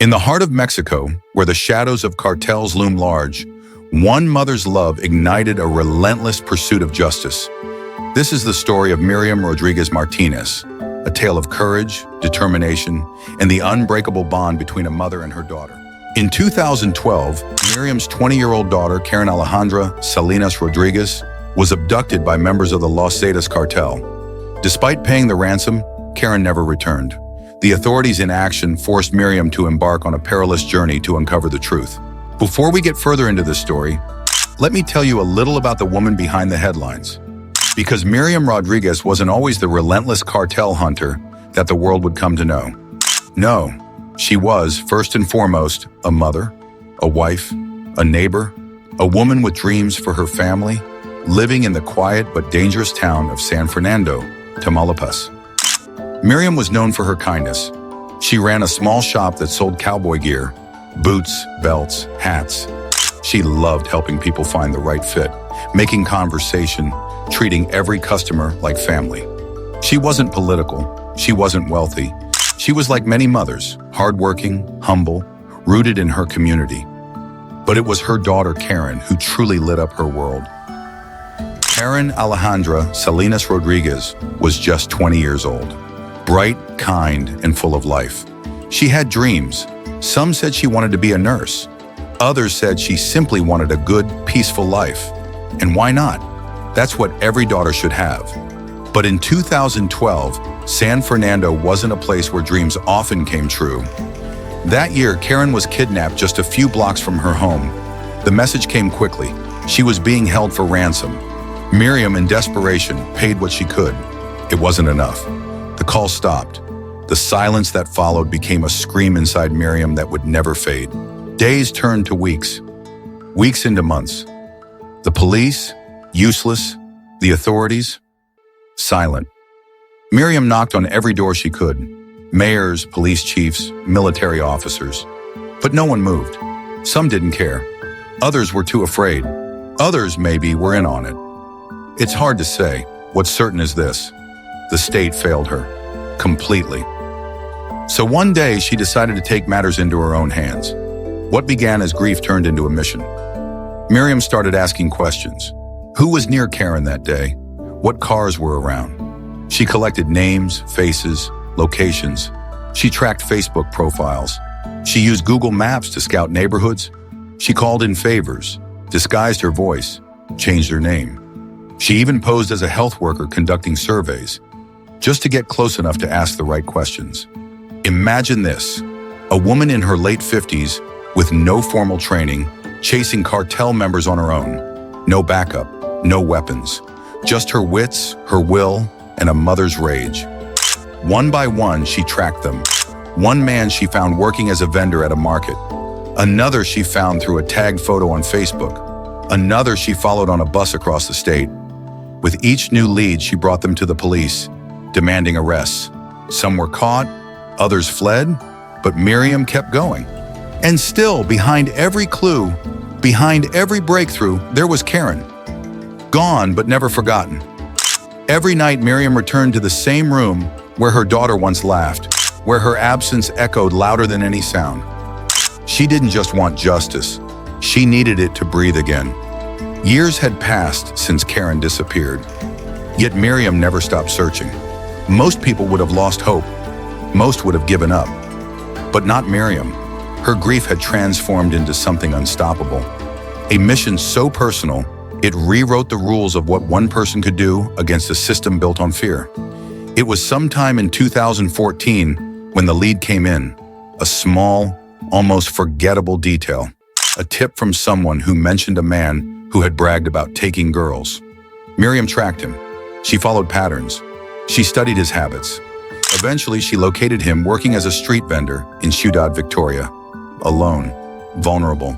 In the heart of Mexico, where the shadows of cartels loom large, one mother's love ignited a relentless pursuit of justice. This is the story of Miriam Rodríguez Martínez, a tale of courage, determination, and the unbreakable bond between a mother and her daughter. In 2012, Miriam's 20-year-old daughter, Karen Alejandra Salinas Rodriguez, was abducted by members of the Los Zetas cartel. Despite paying the ransom, Karen never returned. The authorities in action forced Miriam to embark on a perilous journey to uncover the truth. Before we get further into this story, let me tell you a little about the woman behind the headlines. Because Miriam Rodríguez wasn't always the relentless cartel hunter that the world would come to know. No, she was, first and foremost, a mother, a wife, a neighbor, a woman with dreams for her family, living in the quiet but dangerous town of San Fernando, Tamaulipas. Miriam was known for her kindness. She ran a small shop that sold cowboy gear, boots, belts, hats. She loved helping people find the right fit, making conversation, treating every customer like family. She wasn't political. She wasn't wealthy. She was like many mothers, hardworking, humble, rooted in her community. But it was her daughter, Karen, who truly lit up her world. Karen Alejandra Salinas Rodriguez was just 20 years old. Bright, kind, and full of life. She had dreams. Some said she wanted to be a nurse. Others said she simply wanted a good, peaceful life. And why not? That's what every daughter should have. But in 2012, San Fernando wasn't a place where dreams often came true. That year, Karen was kidnapped just a few blocks from her home. The message came quickly. She was being held for ransom. Miriam, in desperation, paid what she could. It wasn't enough. The call stopped. The silence that followed became a scream inside Miriam that would never fade. Days turned to weeks. Weeks into months. The police, useless. The authorities, silent. Miriam knocked on every door she could. Mayors, police chiefs, military officers. But no one moved. Some didn't care. Others were too afraid. Others, maybe, were in on it. It's hard to say. What's certain is this. The state failed her. Completely. So one day, she decided to take matters into her own hands. What began as grief turned into a mission. Miriam started asking questions. Who was near Karen that day? What cars were around? She collected names, faces, locations. She tracked Facebook profiles. She used Google Maps to scout neighborhoods. She called in favors, disguised her voice, changed her name. She even posed as a health worker conducting surveys, just to get close enough to ask the right questions. Imagine this, a woman in her late 50s with no formal training, chasing cartel members on her own. No backup, no weapons, just her wits, her will, and a mother's rage. One by one, she tracked them. One man she found working as a vendor at a market. Another she found through a tagged photo on Facebook. Another she followed on a bus across the state. With each new lead, she brought them to the police, demanding arrests. Some were caught, others fled, but Miriam kept going. And still, behind every clue, behind every breakthrough, there was Karen. Gone, but never forgotten. Every night, Miriam returned to the same room where her daughter once laughed, where her absence echoed louder than any sound. She didn't just want justice. She needed it to breathe again. Years had passed since Karen disappeared. Yet Miriam never stopped searching. Most people would have lost hope. Most would have given up. But not Miriam. Her grief had transformed into something unstoppable. A mission so personal, it rewrote the rules of what one person could do against a system built on fear. It was sometime in 2014 when the lead came in. A small, almost forgettable detail. A tip from someone who mentioned a man who had bragged about taking girls. Miriam tracked him. She followed patterns. She studied his habits. Eventually, she located him working as a street vendor in Ciudad Victoria. Alone, vulnerable.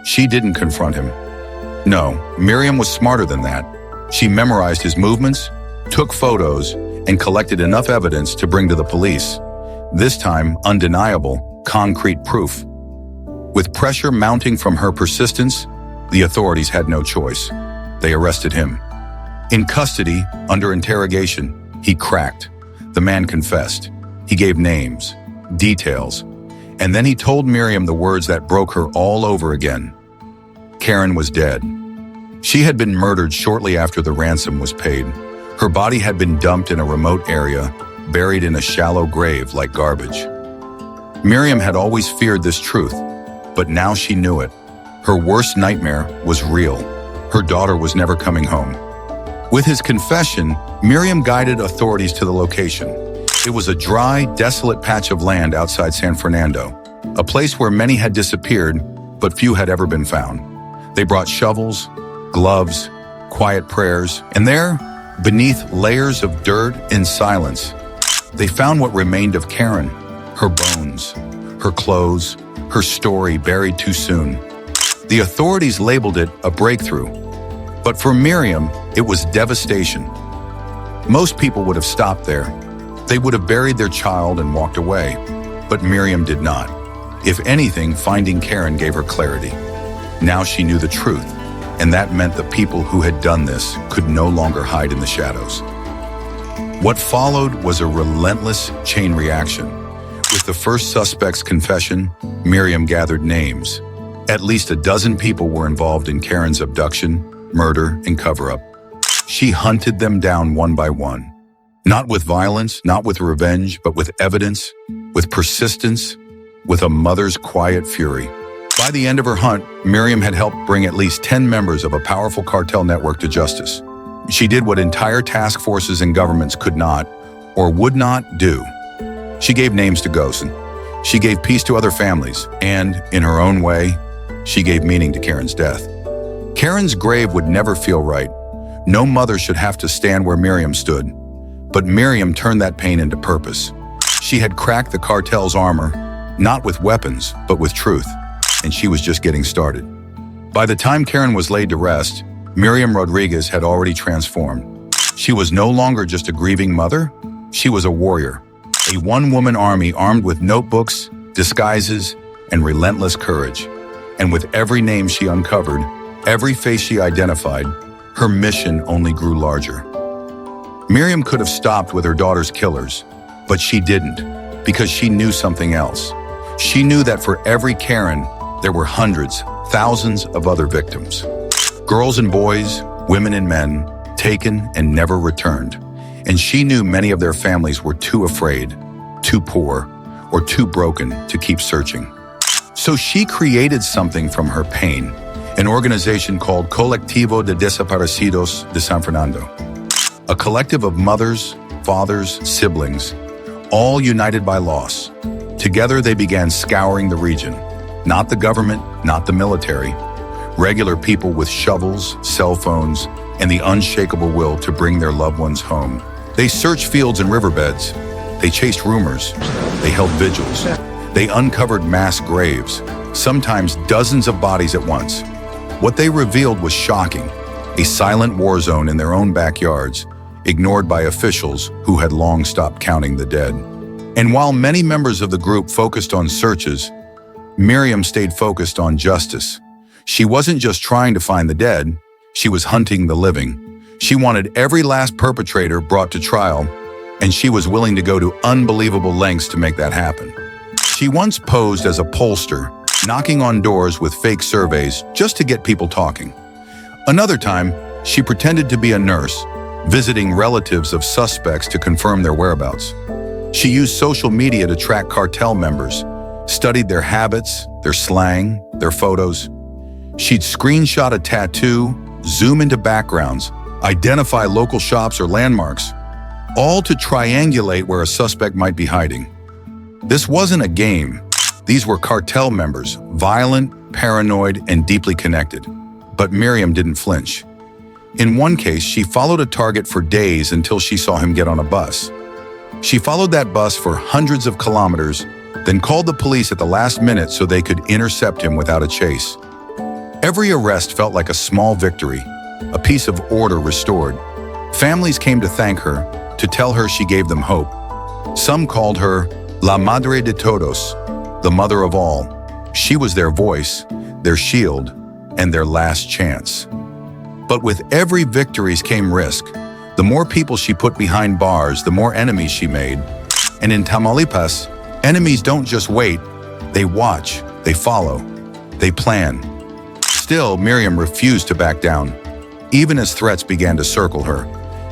She didn't confront him. No, Miriam was smarter than that. She memorized his movements, took photos, and collected enough evidence to bring to the police. This time, undeniable, concrete proof. With pressure mounting from her persistence, the authorities had no choice. They arrested him. In custody, under interrogation, he cracked. The man confessed. He gave names, details, And then he told Miriam the words that broke her all over again. Karen was dead. She had been murdered shortly after the ransom was paid. Her body had been dumped in a remote area, buried in a shallow grave like garbage. Miriam had always feared this truth, but now she knew it. Her worst nightmare was real. Her daughter was never coming home. With his confession, Miriam guided authorities to the location. It was a dry, desolate patch of land outside San Fernando, a place where many had disappeared, but few had ever been found. They brought shovels, gloves, quiet prayers, and there, beneath layers of dirt and silence, they found what remained of Karen, her bones, her clothes, her story buried too soon. The authorities labeled it a breakthrough, but for Miriam, it was devastation. Most people would have stopped there. They would have buried their child and walked away, but Miriam did not. If anything, finding Karen gave her clarity. Now she knew the truth, and that meant the people who had done this could no longer hide in the shadows. What followed was a relentless chain reaction. With the first suspect's confession, Miriam gathered names. At least a dozen people were involved in Karen's abduction, murder, and cover-up. She hunted them down one by one. Not with violence, not with revenge, but with evidence, with persistence, with a mother's quiet fury. By the end of her hunt, Miriam had helped bring at least 10 members of a powerful cartel network to justice. She did what entire task forces and governments could not, or would not, do. She gave names to ghosts. She gave peace to other families, and, in her own way, she gave meaning to Karen's death. Karen's grave would never feel right. No mother should have to stand where Miriam stood. But Miriam turned that pain into purpose. She had cracked the cartel's armor, not with weapons, but with truth, and she was just getting started. By the time Karen was laid to rest, Miriam Rodríguez had already transformed. She was no longer just a grieving mother, she was a warrior, a one-woman army armed with notebooks, disguises, and relentless courage. And with every name she uncovered, every face she identified, her mission only grew larger. Miriam could have stopped with her daughter's killers, but she didn't, because she knew something else. She knew that for every Karen, there were hundreds, thousands of other victims. Girls and boys, women and men, taken and never returned. And she knew many of their families were too afraid, too poor, or too broken to keep searching. So she created something from her pain, an organization called Colectivo de Desaparecidos de San Fernando. A collective of mothers, fathers, siblings, all united by loss. Together they began scouring the region. Not the government, not the military. Regular people with shovels, cell phones, and the unshakable will to bring their loved ones home. They searched fields and riverbeds. They chased rumors. They held vigils. They uncovered mass graves, sometimes dozens of bodies at once. What they revealed was shocking. A silent war zone in their own backyards, ignored by officials who had long stopped counting the dead. And while many members of the group focused on searches, Miriam stayed focused on justice. She wasn't just trying to find the dead, she was hunting the living. She wanted every last perpetrator brought to trial, and she was willing to go to unbelievable lengths to make that happen. She once posed as a pollster, knocking on doors with fake surveys just to get people talking. Another time, she pretended to be a nurse, visiting relatives of suspects to confirm their whereabouts. She used social media to track cartel members, studied their habits, their slang, their photos. She'd screenshot a tattoo, zoom into backgrounds, identify local shops or landmarks, all to triangulate where a suspect might be hiding. This wasn't a game. These were cartel members, violent, paranoid, and deeply connected. But Miriam didn't flinch. In one case, she followed a target for days until she saw him get on a bus. She followed that bus for hundreds of kilometers, then called the police at the last minute so they could intercept him without a chase. Every arrest felt like a small victory, a piece of order restored. Families came to thank her, to tell her she gave them hope. Some called her La Madre de Todos, the mother of all. She was their voice, their shield, and their last chance. But with every victory came risk. The more people she put behind bars, the more enemies she made. And in Tamaulipas, enemies don't just wait, They watch, they follow, they plan. Still, Miriam refused to back down, even as threats began to circle her,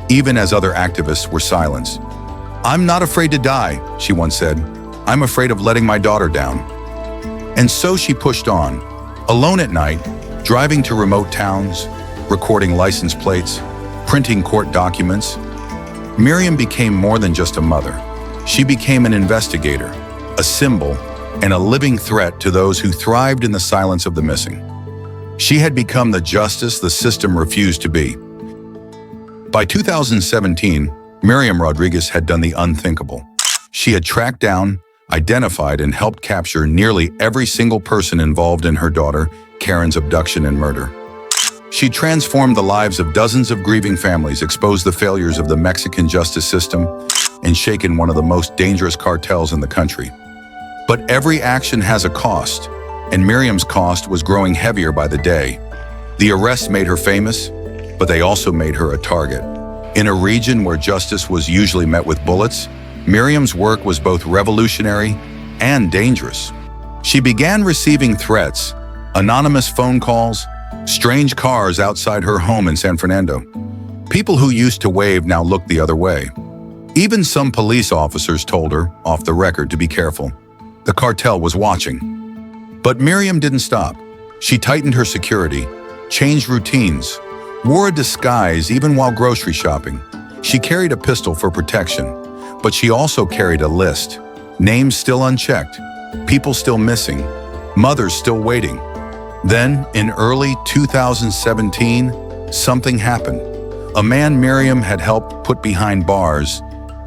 even as other activists were silenced. "I'm not afraid to die," she once said. "I'm afraid of letting my daughter down." And so she pushed on, alone at night, driving to remote towns, recording license plates, printing court documents. Miriam became more than just a mother. She became an investigator, a symbol, and a living threat to those who thrived in the silence of the missing. She had become the justice the system refused to be. By 2017, Miriam Rodríguez had done the unthinkable. She had tracked down, identified, and helped capture nearly every single person involved in her daughter Karen's abduction and murder. She transformed the lives of dozens of grieving families, exposed the failures of the Mexican justice system, and shaken one of the most dangerous cartels in the country. But every action has a cost, and Miriam's cost was growing heavier by the day. The arrests made her famous, but they also made her a target. In a region where justice was usually met with bullets, Miriam's work was both revolutionary and dangerous. She began receiving threats, anonymous phone calls, strange cars outside her home in San Fernando. People who used to wave now looked the other way. Even some police officers told her, off the record, to be careful. The cartel was watching. But Miriam didn't stop. She tightened her security, changed routines, wore a disguise even while grocery shopping. She carried a pistol for protection, but she also carried a list. Names still unchecked, people still missing, mothers still waiting. Then, in early 2017, something happened. A man Miriam had helped put behind bars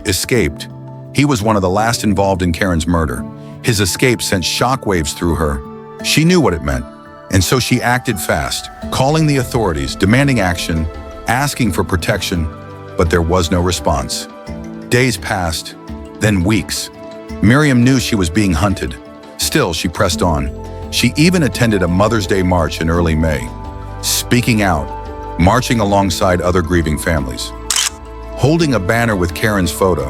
escaped. He was one of the last involved in Karen's murder. His escape sent shockwaves through her. She knew what it meant, and so she acted fast, calling the authorities, demanding action, asking for protection, but there was no response. Days passed, then weeks. Miriam knew she was being hunted. Still, she pressed on. She even attended a Mother's Day march in early May, speaking out, marching alongside other grieving families, holding a banner with Karen's photo,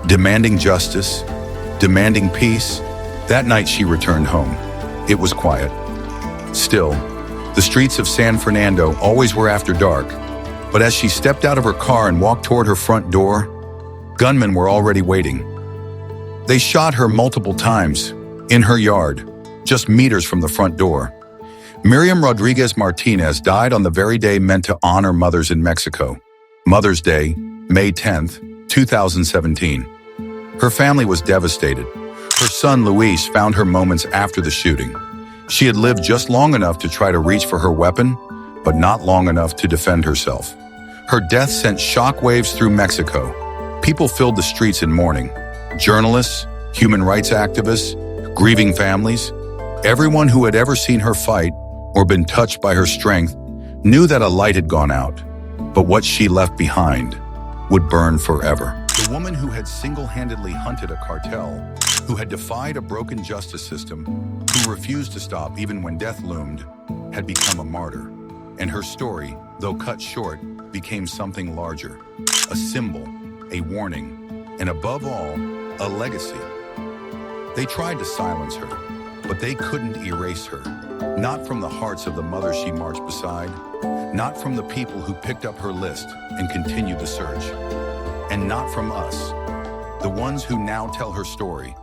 demanding justice, demanding peace. That night she returned home. It was quiet. Still, the streets of San Fernando always were after dark, but as she stepped out of her car and walked toward her front door, gunmen were already waiting. They shot her multiple times, in her yard, just meters from the front door. Miriam Rodríguez Martínez died on the very day meant to honor mothers in Mexico. Mother's Day, May 10th, 2017. Her family was devastated. Her son Luis found her moments after the shooting. She had lived just long enough to try to reach for her weapon, but not long enough to defend herself. Her death sent shockwaves through Mexico. People filled the streets in mourning. Journalists, human rights activists, grieving families. Everyone who had ever seen her fight or been touched by her strength knew that a light had gone out, but what she left behind would burn forever. The woman who had single-handedly hunted a cartel, who had defied a broken justice system, who refused to stop even when death loomed, had become a martyr. And her story, though cut short, became something larger. A symbol, a warning, and above all, a legacy. They tried to silence her, but they couldn't erase her. Not from the hearts of the mothers she marched beside, not from the people who picked up her list and continued the search, and not from us, the ones who now tell her story.